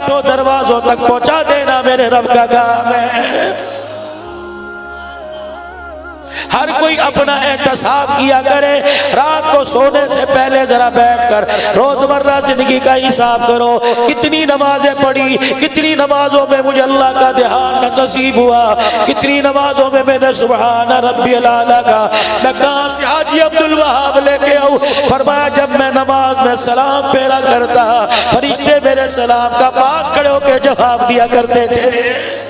तो दरवाजों तक पहुंचा देना मेरे रब का काम है। हर कोई अपना एहतसाब किया करे। रात को सोने से पहले जरा बैठकर रोजमर्रा जिंदगी का हिसाब करो। कितनी नमाजें पढ़ी, कितनी नमाजों में मुझे अल्लाह का ध्यान नसीब हुआ, कितनी नमाजों में मैंने सुबहान रब्बियल आला का मैं कहां से हाजी अब्दुल वहाब लेके आऊं। फरमाया जब मैं नमाज में सलाम फेरा करता, फरिश्ते मेरे सलाम का पास खड़े होकर जवाब दिया करते थे।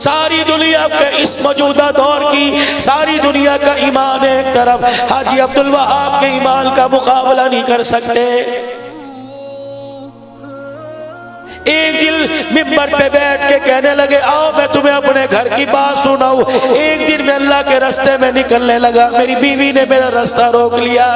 सारी दुनिया के इस मौजूदा दौर की सारी दुनिया का ईमान एक तरफ, हाजी अब्दुल वहाब के ईमान का मुकाबला नहीं कर सकते। एक दिन मिंबर पे बैठ के कहने लगे आओ मैं तुम्हें अपने घर की बात सुनाऊं। एक दिन मैं अल्लाह के रास्ते में निकलने लगा, मेरी बीवी ने मेरा रास्ता रोक लिया।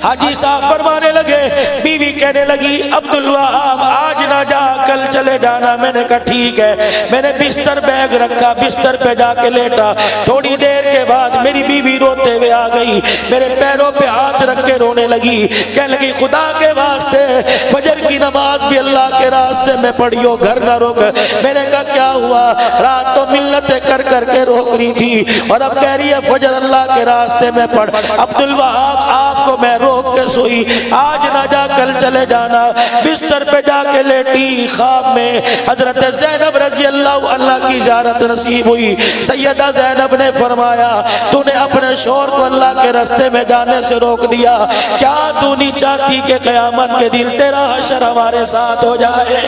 हाजी साहब फरमाने लगे, बीवी कहने लगी अब्दुल वहाब आज ना जा कल चले जाना। मैंने कहा ठीक है। मैंने बिस्तर बैग रखा, बिस्तर पे जाके लेटा। थोड़ी देर के बाद मेरी बीवी रोते हुए आ गई, मेरे पैरों पे हाथ रख के रोने लगी। कहने लगी खुदा के वास्ते फजर की नमाज भी अल्लाह के रास्ते में पढ़ियो, घर ना रोक। मैंने कहा क्या हुआ? रात तो मिन्नतें कर करके रोक रही थी और अब कह रही है फजर अल्लाह के रास्ते में पढ़। अब्दुल वहाब आपको मैं रोक के सोई, आज ना जा कल चले जाना। बिस्तर पे जाके लेटी, ख्वाब में हजरत ज़ैनब रज़ी अल्लाह अन्हा की ज़ियारत नसीब हुई। सैयदा ज़ैनब ने फरमाया तूने अपने शौहर को अल्लाह के रास्ते में जाने से रोक दिया, क्या तू नहीं चाहती कि क़यामत के दिन तेरा हशर हमारे साथ हो जाए?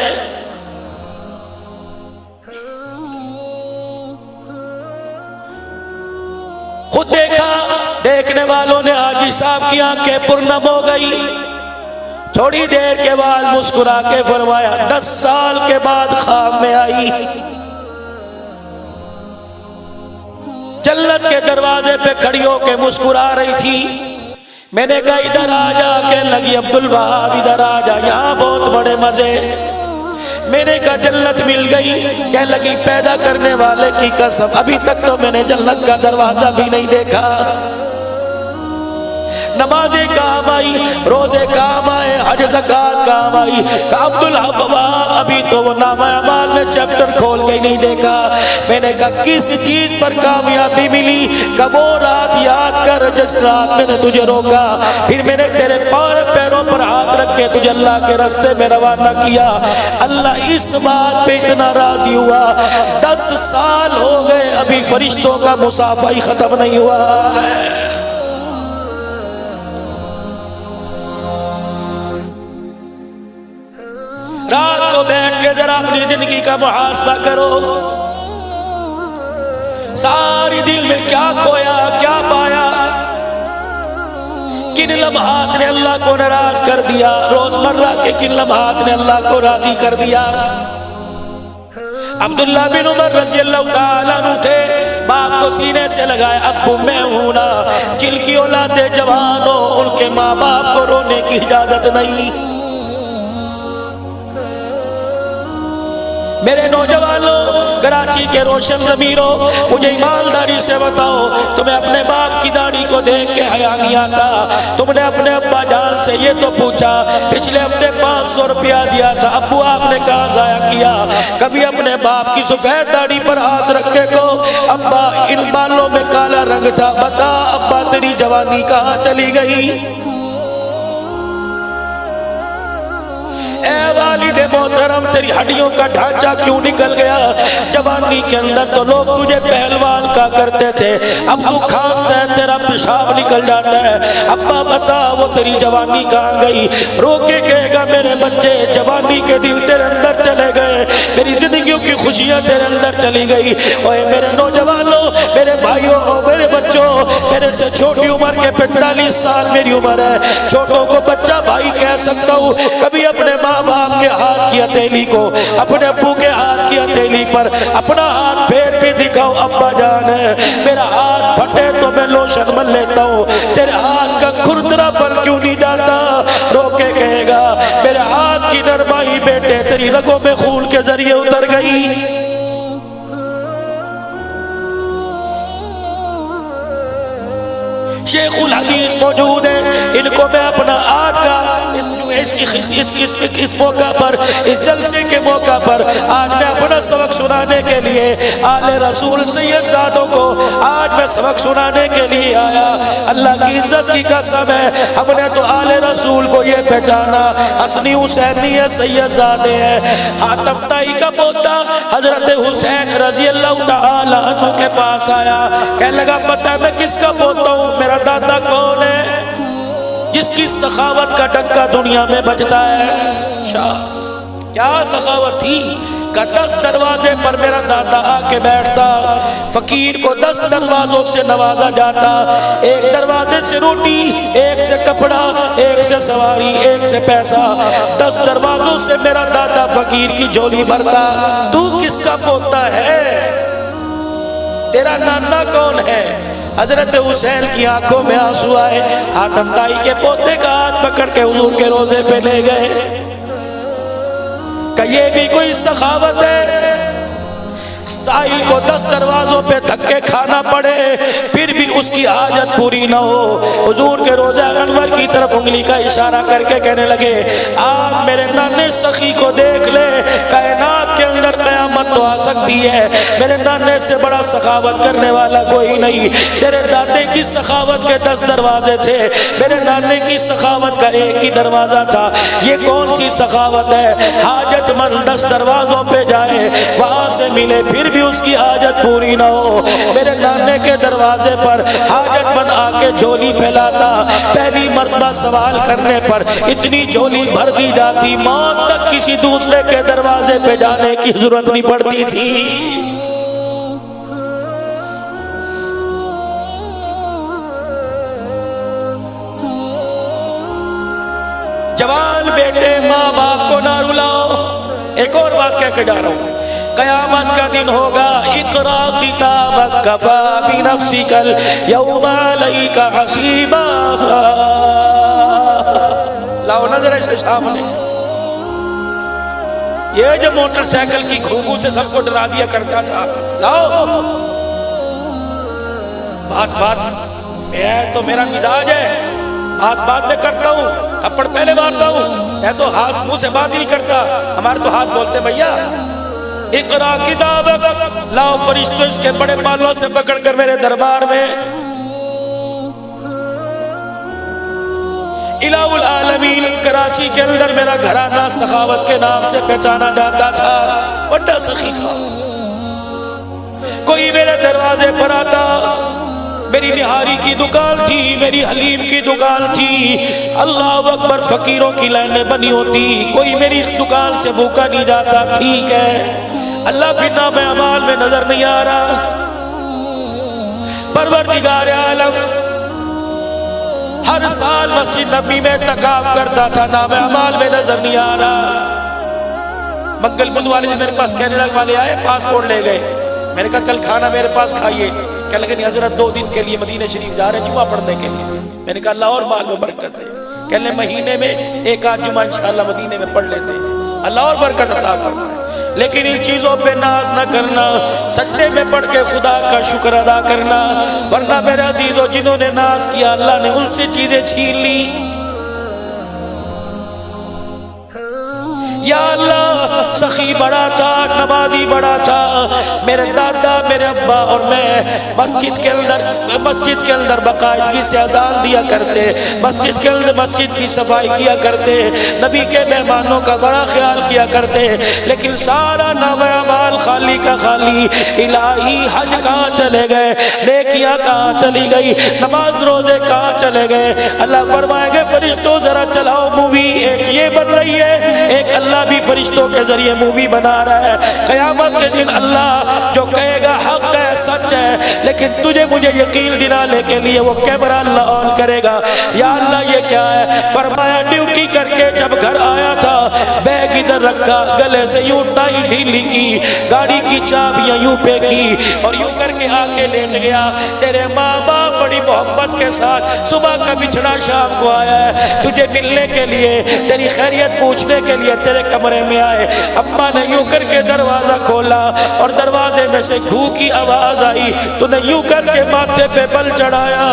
खुद देखा, देखने वालों ने हाजी साहब की आंखें पुरनम हो गई। थोड़ी देर के बाद मुस्कुरा के फरमाया 10 साल के बाद ख्वाब में आई, जन्नत के दरवाजे पे खड़ी होके मुस्कुरा रही थी। मैंने कहा इधर आ जा। कहने लगी अब्दुल वहाब इधर आ जा, यहाँ बहुत बड़े मजे। मैंने कहा जन्नत मिल गई। कहने लगी पैदा करने वाले की कसम अभी तक तो मैंने जन्नत का दरवाजा भी नहीं देखा। नमाजें काम आई, रोजे काम आए, हज ज़कात काम आई। अब्दुल वहाब अभी तो वो नामा अमाल में चैप्टर खोल के नहीं देखा। मैंने कहा किस चीज पर कामयाबी मिली? कब वो रात याद कर जिस रात मैंने तुझे रोका, फिर मैंने तेरे पैरों पर हाथ रख के तुझे अल्लाह के रास्ते में रवाना किया। अल्लाह इस बात पे इतना राजी हुआ, 10 साल हो गए अभी फरिश्तों का मुसाफा ही खत्म नहीं हुआ। रात को बैठ के जरा अपनी जिंदगी का मुहासबा करो। सारी दिल में क्या खोया, क्या पाया, किन लम्हात ने अल्लाह को नाराज कर दिया, रोजमर्रा के किन लम्हात ने अल्लाह को राजी कर दिया। अब्दुल्ला बिन उमर रज़ी अल्लाह ताला अन्हु थे, बाप को सीने से लगाए अब्बू मैं हूं ना। जिनकी औलादे जवान हो उनके माँ बाप को रोने की इजाजत नहीं। मेरे नौजवानों, कराची के रोशन ज़मीरों, मुझे ईमानदारी से बताओ, तुम्हें अपने बाप की दाढ़ी को देख के हया नहीं आता? तुमने अपने अब्बा जान से ये तो पूछा पिछले हफ्ते 500 रुपया दिया था, अब्बू आपने कहाँ ज़ाया किया? कभी अपने बाप की सफेद दाढ़ी पर हाथ रखे को अब्बा इन बालों में काला रंग था, बता अब्बा तेरी जवानी कहाँ चली गई? ए वालिद मोहतरम तेरी हड्डियों का ढांचा क्यों निकल गया? जवानी के अंदर तो लोग तुझे पहलवान का करते थे, अब तू खांसता है तेरा पेशाब निकल जाता है। अब्बा बता वो तेरी जवानी कहाँ गई? रोके कहेगा मेरे बच्चे जवानी के दिल तेरे अंदर चले गए, मेरी जिंदगियों की खुशियां तेरे अंदर चली गई। ओए मेरे नौजवानों, मेरे भाइयों, मेरे बच्चों, मेरे से छोटी उम्र के 45 साल मेरी उम्र है, छोटों को बच्चा भाई कह सकता हूँ। कभी अपने माँ बाप के हाथ की हथेली को, अपने अब्बू के हाथ की हथेली पर अपना हाथ फेर के दिखाओ, अब्बा जान है मेरा हाथ फटे तो मैं लोशन मल लेता हूँ, तेरे हाथ का खुरदरा पल क्यों नहीं जाता? रोके कहेगा मेरे हाथ की नरमाई बेटे तेरी रगों में खून के जरिए उतर गई। शेखुल हदीस मौजूद है। इनको मैं अपना आज का इस मौका पर, इस जलसे के मौका पर आज मैं अपना सबक सुनाने के लिए आले रसूल सैयदजादों को आज मैं सबक सुनाने के लिए आया। अल्लाह की इज्जत की कसम है, हमने तो आले रसूल को ये पहचाना हसनी हुसैनी है, सैयदजादे हैं। हातम ताई का पोता हजरत हुसैन रजी अल्लाह तआला अन्हु के पास आया, कहने लगा पता है मैं किसका पोता हूँ, मेरा दादा कौन है जिसकी सखावत का डंका दुनिया में बजता है। शाह क्या सखावत थी का 10 दरवाजे पर मेरा दादा आके बैठता, फकीर को 10 दरवाजों से नवाजा जाता। एक दरवाजे से रोटी, एक से कपड़ा, एक से सवारी, एक से पैसा, 10 दरवाजों से मेरा दादा फकीर की झोली भरता। तू किसका पोता है, तेरा नाना कौन है? हजरत हुसैन की आंखों में आंसू आए। हातम ताई के पोते का हाथ पकड़ के हुजूर के रोजे पे ले गए। कि ये भी कोई सखावत है, साहिल को 10 दरवाजों पे धक्के खाना पड़े फिर भी उसकी हाजत पूरी ना हो। हुजूर के रोजा अनवर की तरफ उंगली का इशारा करके कहने लगे आप मेरे नाने सखी को देख ले, कायनात के अंदर कयामत तो आ सकती है, मेरे नाने से बड़ा सखावत करने वाला कोई नहीं। तेरे दादे की सखावत के 10 दरवाजे थे, मेरे नाने की सखावत का एक ही दरवाजा था। ये कौन सी सखावत है? हाजतमंद 10 दरवाजों पे जाए, वहां से मिले फिर भी उसकी हाजत पूरी ना हो। मेरे नाने के दरवाजे पर हाजतमंद आके झोली फैलाता, पहली मर्तबा सवाल करने पर इतनी झोली भर दी जाती, मौत तक किसी दूसरे के दरवाजे पे जाने की जरूरत नहीं पड़ती थी। जवान बेटे माँ बाप को ना रुलाओ। एक और बात कह के जा रहा हूं, कयामत का दिन होगा, इक़रा किताबक कफ़ा बिनफ़्सिकल यौमा अलैका हसीबा। लाओ नजर से सामने, ये जो मोटरसाइकिल की घूंघू से सबको डरा दिया करता था, लाओ बात बात यह तो मेरा मिजाज है, बात बात में करता हूँ, थप्पड़ पहले मारता हूँ, मैं तो हाथ मुंह से बात ही नहीं करता, हमारे तो हाथ बोलते भैया। इक़रा किताबक, लाओ फरिश्तों इसके बड़े बालों से पकड़कर मेरे दरबार में। इलाहुल आलमीन कराची के अंदर मेरा घराना सखावत के नाम से पहचाना जाता था, बड़ा सखी था। कोई मेरे दरवाजे पर आता, मेरी निहारी की दुकान थी, मेरी हलीम की दुकान थी, अल्लाह अकबर फकीरों की लाइनें बनी होती, कोई मेरी दुकान से भूखा नहीं जाता। ठीक है, अल्लाह फिर नाम अमाल में नजर नहीं आ रहा। परवरदिगार आलम हर साल मस्जिद नबी में तकाफ करता था, नाम अमाल में नजर नहीं आ रहा। मंगल बुध वाले दिन मेरे पास कहने वाले आए, पासपोर्ट ले गए। मैंने कहा कल खाना मेरे पास खाइए। कहने लगे नहीं हजरत 2 दिन के लिए मदीना शरीफ जा रहे जुमा पढ़ने के लिए। मैंने कहा अल्लाह और माल में बरकत दे। कहने महीने में 1 आध जुमा इंशाअल्लाह मदीने में पढ़ लेते हैं, अल्लाह और बरकत अता फरमाए। लेकिन इन चीजों पे नाज न करना, सजदे में पढ़ के खुदा का शुक्र अदा करना, वरना मेरे अजीजों जिन्होंने नाज किया अल्लाह ने उनसे चीजें छीन ली। या अल्लाह सखी बड़ा था, नमाजी बड़ा था, मेरे दादा मेरे अब्बा और मैं मस्जिद के अंदर बाकायदगी से अजान दिया करते, मस्जिद के अंदर मस्जिद की सफाई किया करते, नबी के मेहमानों का बड़ा ख्याल किया करते। लेकिन सारा नाम-ए-अमाल खाली का खाली। इलाही हज कहाँ चले गए, नेकियां कहाँ चली गई, नमाज रोजे कहाँ चले गए। अल्लाह फरमाएंगे फरिश्तों जरा चलाओ मूवी, एक ये बन रही है, एक अल्लाह भी फरिश्तों के जरिए मूवी बना रहा है। कयामत के दिन अल्लाह जो कहेगा हक है, सच है, लेकिन तुझे मुझे यकीन दिलाने के लिए वो कैमरा अल्लाह ऑन करेगा। या अल्लाह ये क्या है? फरमाया ड्यूटी करके जब घर आया था, बैग इधर रखा, गले से यूं टाई ढीली की, गाड़ी की चाबियां यूं फेंकी और यूं करके आके लेट गया। तेरे माँ बाप बड़ी मोहब्बत के साथ सुबह का बिछड़ा शाम को आया है तुझे मिलने के लिए, तेरी खैरियत पूछने के लिए तेरे कमरे में आए। अम्मा ने यूं करके दरवाजा खोला और दरवाजे में से घू की आवाज आवाज आई, तूने यूं करके माथे पे बल चढ़ाया।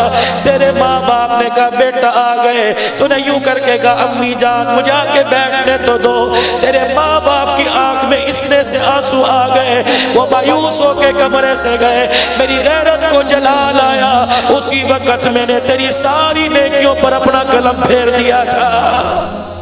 तेरे माँ बाप ने कहा बेटा आ गए। तूने यूं करके कहा अम्मी जान मुझे आके बैठने तो दो। तेरे माँ बाप की आंख में इसने से आंसू आ गए, वो मायूस होके कमरे से गए। मेरी गैरत को जला लाया। उसी वक्त मैंने तेरी सारी नेकियों पर अपना कलम फेर दिया था।